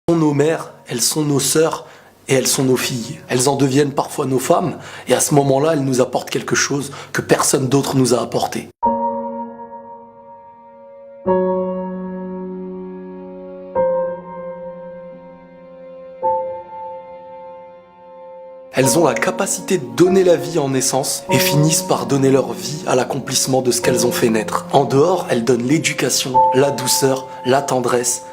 Elles sont nos mères, elles sont nos sœurs et elles sont nos filles. Elles en deviennent parfois nos femmes et à ce moment-là, elles nous apportent quelque chose que personne d'autre nous a apporté. Elles ont la capacité de donner la vie en naissance et finissent par donner leur vie à l'accomplissement de ce qu'elles ont fait naître. En dehors, elles donnent l'éducation, la douceur, la tendresse.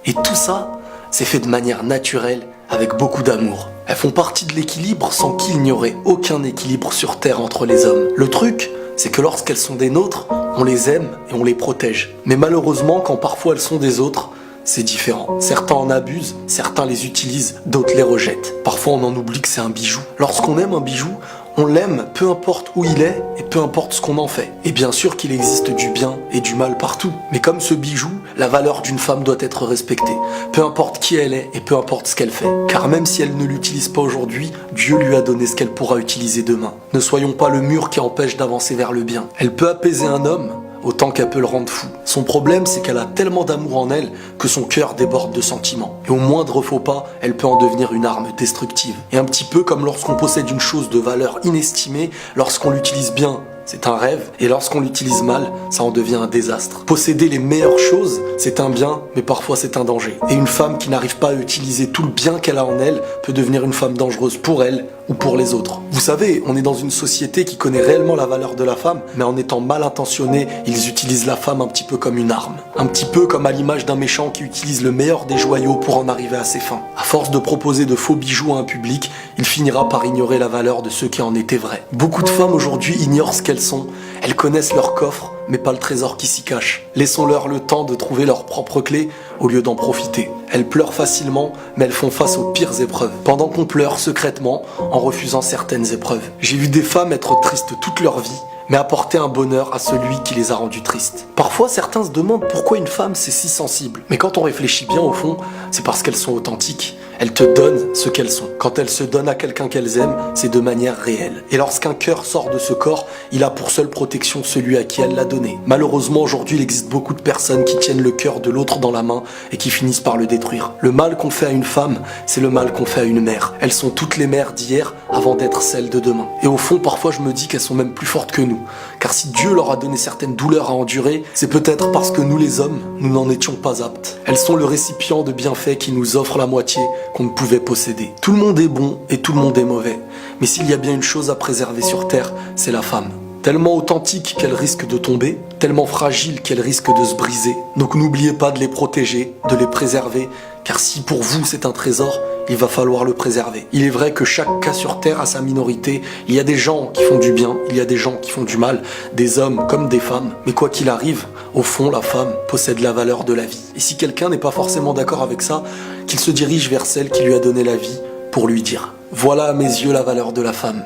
Et tout ça, c'est fait de manière naturelle, avec beaucoup d'amour. Elles font partie de l'équilibre sans qu'il n'y aurait aucun équilibre sur Terre entre les hommes. Le truc, c'est que lorsqu'elles sont des nôtres, on les aime et on les protège. Mais malheureusement, quand parfois elles sont des autres, c'est différent. Certains en abusent, certains les utilisent, d'autres les rejettent. Parfois on en oublie que c'est un bijou. Lorsqu'on aime un bijou, on l'aime peu importe où il est et peu importe ce qu'on en fait. Et bien sûr qu'il existe du bien et du mal partout. Mais comme ce bijou, la valeur d'une femme doit être respectée. Peu importe qui elle est et peu importe ce qu'elle fait. Car même si elle ne l'utilise pas aujourd'hui, Dieu lui a donné ce qu'elle pourra utiliser demain. Ne soyons pas le mur qui empêche d'avancer vers le bien. Elle peut apaiser un homme, autant qu'elle peut le rendre fou. Son problème, c'est qu'elle a tellement d'amour en elle que son cœur déborde de sentiments. Et au moindre faux pas, elle peut en devenir une arme destructive. Et un petit peu comme lorsqu'on possède une chose de valeur inestimée, lorsqu'on l'utilise bien, c'est un rêve, et lorsqu'on l'utilise mal, ça en devient un désastre. Posséder les meilleures choses, c'est un bien, mais parfois c'est un danger. Et une femme qui n'arrive pas à utiliser tout le bien qu'elle a en elle peut devenir une femme dangereuse pour elle ou pour les autres. Vous savez, on est dans une société qui connaît réellement la valeur de la femme, mais en étant mal intentionnés, ils utilisent la femme un petit peu comme une arme. Un petit peu comme à l'image d'un méchant qui utilise le meilleur des joyaux pour en arriver à ses fins. À force de proposer de faux bijoux à un public, il finira par ignorer la valeur de ceux qui en étaient vrais. Beaucoup de femmes aujourd'hui ignorent ce qu'elles sont. Elles connaissent leur coffre, mais pas le trésor qui s'y cache. Laissons-leur le temps de trouver leurs propres clés au lieu d'en profiter. Elles pleurent facilement, mais elles font face aux pires épreuves. Pendant qu'on pleure secrètement en refusant certaines épreuves. J'ai vu des femmes être tristes toute leur vie, mais apporter un bonheur à celui qui les a rendues tristes. Parfois, certains se demandent pourquoi une femme c'est si sensible. Mais quand on réfléchit bien au fond, c'est parce qu'elles sont authentiques. Elles te donnent ce qu'elles sont. Quand elles se donnent à quelqu'un qu'elles aiment, c'est de manière réelle. Et lorsqu'un cœur sort de ce corps, il a pour seule protection celui à qui elle l'a donné. Malheureusement, aujourd'hui, il existe beaucoup de personnes qui tiennent le cœur de l'autre dans la main et qui finissent par le détruire. Le mal qu'on fait à une femme, c'est le mal qu'on fait à une mère. Elles sont toutes les mères d'hier avant d'être celles de demain. Et au fond, parfois, je me dis qu'elles sont même plus fortes que nous. Car si Dieu leur a donné certaines douleurs à endurer, c'est peut-être parce que nous les hommes, nous n'en étions pas aptes. Elles sont le récipient de bienfaits qui nous offrent la moitié qu'on ne pouvait posséder. Tout le monde est bon et tout le monde est mauvais. Mais s'il y a bien une chose à préserver sur Terre, c'est la femme. Tellement authentique qu'elle risque de tomber, tellement fragile qu'elle risque de se briser. Donc n'oubliez pas de les protéger, de les préserver, car si pour vous c'est un trésor, il va falloir le préserver. Il est vrai que chaque cas sur Terre a sa minorité. Il y a des gens qui font du bien, il y a des gens qui font du mal, des hommes comme des femmes. Mais quoi qu'il arrive, au fond, la femme possède la valeur de la vie. Et si quelqu'un n'est pas forcément d'accord avec ça, qu'il se dirige vers celle qui lui a donné la vie pour lui dire « Voilà à mes yeux la valeur de la femme,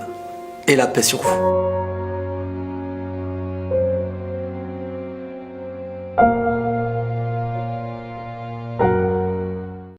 et la paix sur vous ».